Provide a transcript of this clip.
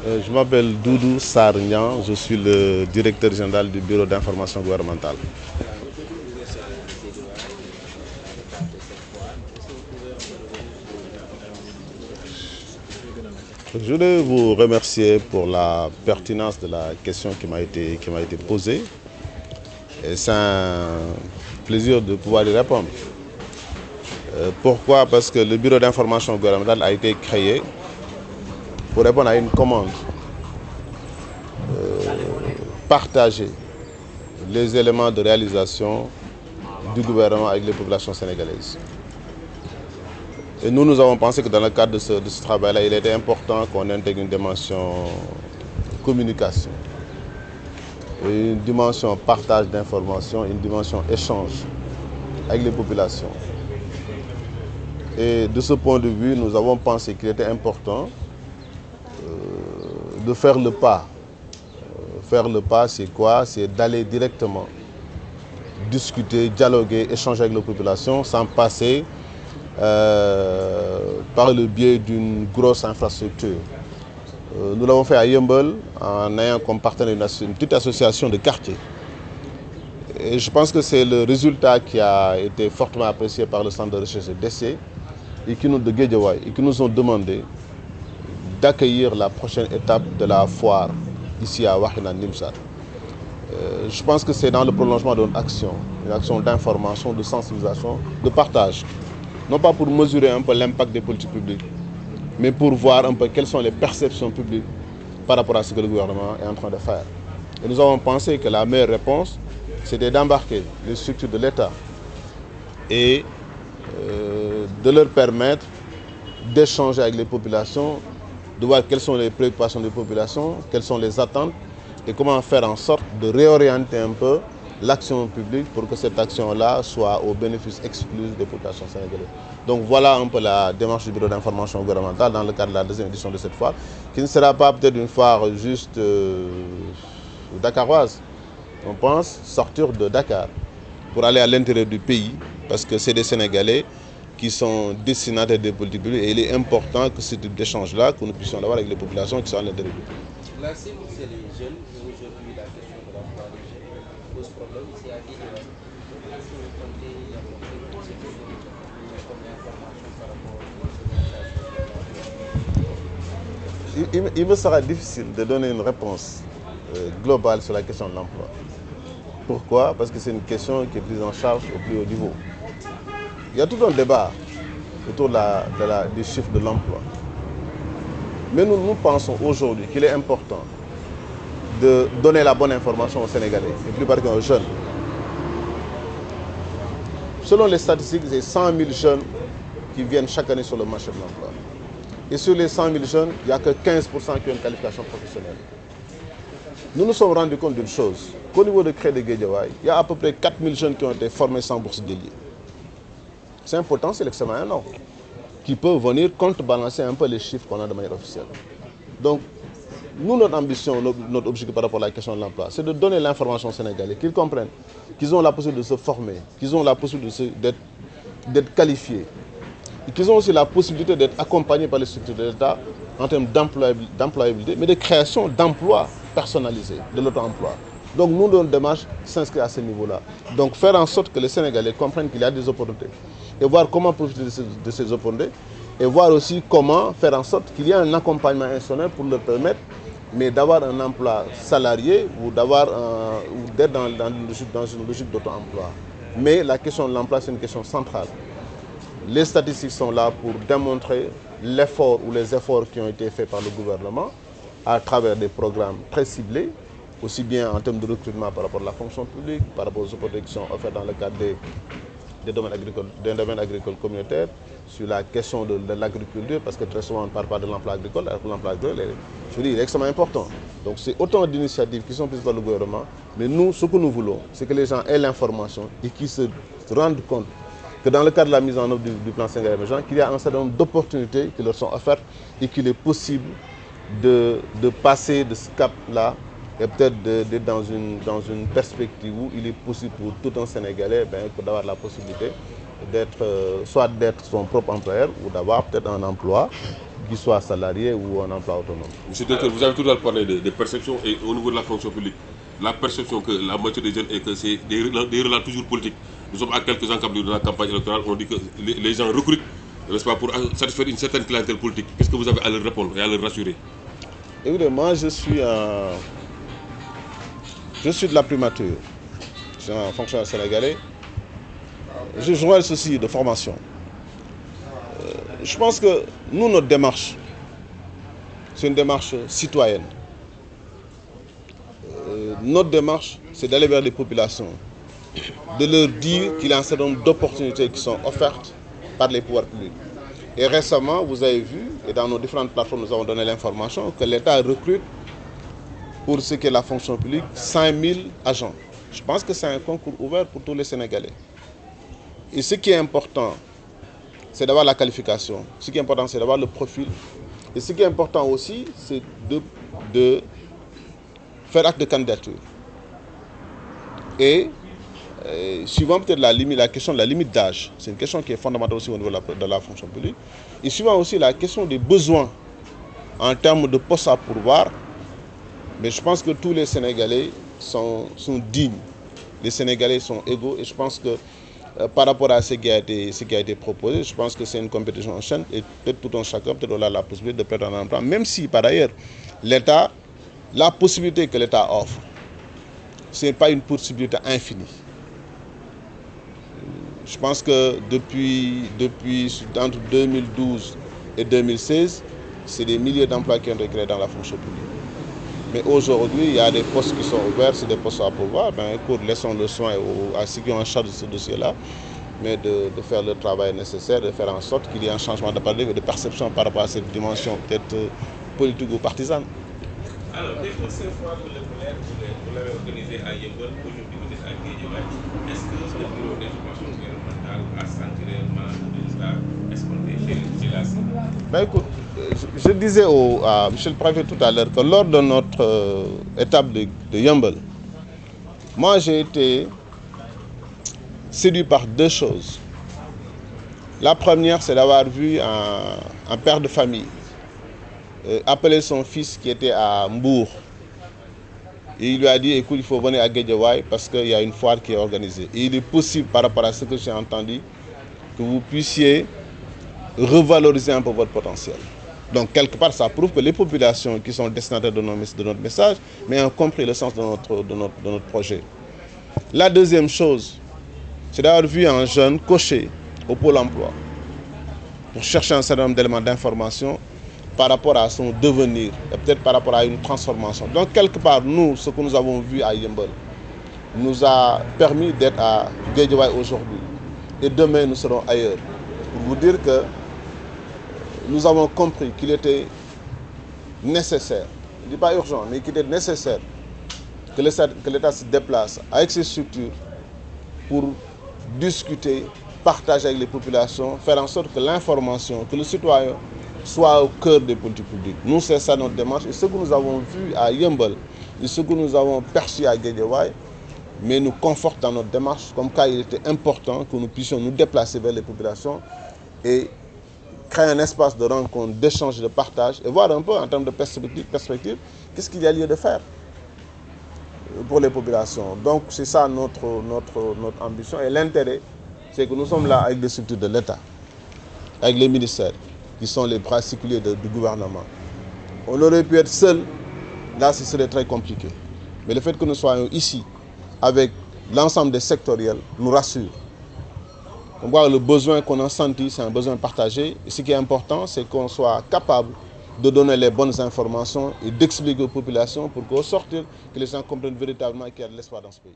Je m'appelle Doudou Sarnian, je suis le directeur général du bureau d'information gouvernementale. Aujourd'hui, vous êtes à Guédiawaye dans le cadre de cette foire. Est-ce que vous pouvez un peu revenir sur Je voulais vous remercier pour la pertinence de la question qui m'a été posée. Et c'est un plaisir de pouvoir y répondre. Pourquoi? Parce que le bureau d'information gouvernementale a été créé pour répondre à une commande. Partager les éléments de réalisation du gouvernement avec les populations sénégalaises. Et nous avons pensé que dans le cadre de ce travail-là, il était important qu'on intègre une dimension communication, une dimension partage d'informations, une dimension échange avec les populations. Et de ce point de vue, nous avons pensé qu'il était important de faire le pas. Faire le pas, c'est quoi? C'est d'aller directement discuter, dialoguer, échanger avec les populations sans passer par le biais d'une grosse infrastructure. Nous l'avons fait à Yeumbeul en ayant comme partenaire une petite association de quartier. Et je pense que c'est le résultat qui a été fortement apprécié par le centre de recherche et d'essai et qui nous ont demandé d'accueillir la prochaine étape de la foire ici à Wakhinane Nimzatt. Je pense que c'est dans le prolongement d'une action, une action d'information, de sensibilisation, de partage. Non pas pour mesurer un peu l'impact des politiques publiques, mais pour voir un peu quelles sont les perceptions publiques par rapport à ce que le gouvernement est en train de faire. Et nous avons pensé que la meilleure réponse, c'était d'embarquer les structures de l'État et de leur permettre d'échanger avec les populations, de voir quelles sont les préoccupations des populations, quelles sont les attentes et comment faire en sorte de réorienter un peu l'action publique pour que cette action-là soit au bénéfice exclusif des populations sénégalaises. Donc voilà un peu la démarche du bureau d'information gouvernementale dans le cadre de la deuxième édition de cette foire, qui ne sera pas peut-être une foire juste dakaroise. On pense sortir de Dakar pour aller à l'intérieur du pays, parce que c'est des Sénégalais qui sont destinataires des politiques publiques et il est important que ce type d'échange-là, que nous puissions l'avoir avec les populations qui sont à l'intérieur du pays. la cible, c'est les jeunes, et aujourd'hui, la question de l'emploi des jeunes pose problème ici à Guédiawaye. Est-ce que vous comptez apporter comme information par rapport à Il me sera difficile de donner une réponse globale sur la question de l'emploi. Pourquoi? Parce que c'est une question qui est prise en charge au plus haut niveau. Il y a tout un débat autour des chiffres de l'emploi. Mais nous pensons aujourd'hui qu'il est important de donner la bonne information aux Sénégalais, et plus particulièrement aux jeunes. Selon les statistiques, il y a 100 000 jeunes qui viennent chaque année sur le marché de l'emploi. Et sur les 100 000 jeunes, il n'y a que 15% qui ont une qualification professionnelle. Nous nous sommes rendus compte d'une chose, qu'au niveau de Cré de Guédiawaye, il y a à peu près 4 000 jeunes qui ont été formés sans bourse déliée. C'est un potentiel extrêmement énorme qui peut venir contrebalancer un peu les chiffres qu'on a de manière officielle. Donc, nous, notre ambition, notre objectif par rapport à la question de l'emploi, c'est de donner l'information aux Sénégalais, qu'ils comprennent qu'ils ont la possibilité de se former, qu'ils ont la possibilité d'être qualifiés, et qu'ils ont aussi la possibilité d'être accompagnés par les structures de l'État en termes d'employabilité, mais de création d'emplois personnalisés, de l'auto-emploi. Donc nous, notre démarche s'inscrit à ce niveau-là. Donc faire en sorte que les Sénégalais comprennent qu'il y a des opportunités et voir comment profiter de ces opportunités et voir aussi comment faire en sorte qu'il y ait un accompagnement institutionnel pour leur permettre mais d'avoir un emploi salarié ou d'être dans une logique d'auto-emploi. Mais la question de l'emploi, c'est une question centrale. Les statistiques sont là pour démontrer l'effort ou les efforts qui ont été faits par le gouvernement à travers des programmes très ciblés, aussi bien en termes de recrutement par rapport à la fonction publique, par rapport aux opportunités qui sont offertes dans le cadre des domaines agricoles communautaires, sur la question de l'agriculture, parce que très souvent on ne parle pas de l'emploi agricole, alors que l'emploi agricole il est extrêmement important. Donc c'est autant d'initiatives qui sont prises par le gouvernement, mais nous, ce que nous voulons, c'est que les gens aient l'information et qu'ils se rendent compte que dans le cadre de la mise en œuvre du plan Sénégal émergent, qu'il y a un certain nombre d'opportunités qui leur sont offertes et qu'il est possible de passer de ce cap-là et peut-être d'être dans une perspective où il est possible pour tout un Sénégalais d'avoir la possibilité soit d'être son propre employeur ou d'avoir peut-être un emploi qu'ils soient salariés ou en emploi autonome. Monsieur le directeur, vous avez tout à l'heure parlé de perception et au niveau de la fonction publique. La perception que la moitié des jeunes est que c'est des relents toujours politiques. Nous sommes à quelques encablures de la campagne électorale, on dit que les gens recrutent, n'est-ce pas, pour satisfaire une certaine clientèle politique. Qu'est-ce que vous avez à leur répondre et à leur rassurer? Écoutez, moi je suis de la primature. Je suis un fonctionnaire sénégalais. Je joue un souci de formation. Je pense que nous, notre démarche, c'est une démarche citoyenne. Notre démarche, c'est d'aller vers les populations, de leur dire qu'il y a un certain nombre d'opportunités qui sont offertes par les pouvoirs publics. Et récemment, vous avez vu, et dans nos différentes plateformes, nous avons donné l'information que l'État recrute, pour ce qui est la fonction publique, 5000 agents. Je pense que c'est un concours ouvert pour tous les Sénégalais. Et ce qui est important, c'est d'avoir la qualification. Ce qui est important, c'est d'avoir le profil. Et ce qui est important aussi, c'est de faire acte de candidature. Et suivant peut-être la question de la limite d'âge, c'est une question qui est fondamentale aussi au niveau de la fonction publique. Et suivant aussi la question des besoins en termes de postes à pourvoir, mais je pense que tous les Sénégalais sont dignes. Les Sénégalais sont égaux et je pense que par rapport à ce qui a été proposé, je pense que c'est une compétition en chaîne et peut-être tout un chacun peut-être aura la possibilité de prétendre un emploi, même si par ailleurs l'État, la possibilité que l'État offre, ce n'est pas une possibilité infinie. Je pense que depuis entre 2012 et 2016, c'est des milliers d'emplois qui ont été créés dans la fonction publique. Mais aujourd'hui, il y a des postes qui sont ouverts, c'est des postes à pouvoir. Ben, écoute, laissons le soin à ceux qui ont en charge de ce dossier-là, mais de faire le travail nécessaire, de faire en sorte qu'il y ait un changement de paradigme et de perception par rapport à cette dimension peut-être politique ou partisane. Alors, les prochaines fois que le collège, vous l'avez organisé à Yeumbeul, aujourd'hui vous êtes à Guédiawaye, est-ce que le bureau d'information environnementale a senti réellement le résultat escompté chez la cible? Ben écoute, je disais à Michel le Préfet tout à l'heure que lors de notre étape de Yeumbeul, moi j'ai été séduit par deux choses. La première, c'est d'avoir vu un père de famille appeler son fils qui était à Mbour. Et il lui a dit, écoute, il faut venir à Guédiawaye parce qu'il y a une foire qui est organisée. Et il est possible, par rapport à ce que j'ai entendu, que vous puissiez revaloriser un peu votre potentiel. Donc, quelque part, ça prouve que les populations qui sont destinataires de notre message, mais ont compris le sens de notre projet. La deuxième chose, c'est d'avoir vu un jeune cocher au pôle emploi pour chercher un certain nombre d'éléments d'information par rapport à son devenir et peut-être par rapport à une transformation. Donc, quelque part, nous, ce que nous avons vu à Yeumbeul nous a permis d'être à Guédiawaye aujourd'hui. Et demain, nous serons ailleurs. Pour vous dire que nous avons compris qu'il était nécessaire, je ne dis pas urgent, mais qu'il était nécessaire que l'État se déplace avec ses structures pour discuter, partager avec les populations, faire en sorte que l'information, que le citoyen soit au cœur des politiques publiques. Nous, c'est ça notre démarche. Et ce que nous avons vu à Yeumbeul et ce que nous avons perçu à Guédiawaye, mais nous conforte dans notre démarche, comme quoi il était important que nous puissions nous déplacer vers les populations et créer un espace de rencontre, d'échange, de partage et voir un peu en termes de perspective qu'est-ce qu'il y a lieu de faire pour les populations. Donc c'est ça notre ambition et l'intérêt, c'est que nous sommes là avec des structures de l'État, avec les ministères qui sont les bras séculiers du gouvernement. On aurait pu être seul, là ce serait très compliqué. Mais le fait que nous soyons ici avec l'ensemble des sectoriels nous rassure. On voit le besoin qu'on a senti, c'est un besoin partagé. Et ce qui est important, c'est qu'on soit capable de donner les bonnes informations et d'expliquer aux populations pour qu'au sortir, que les gens comprennent véritablement qu'il y a de l'espoir dans ce pays.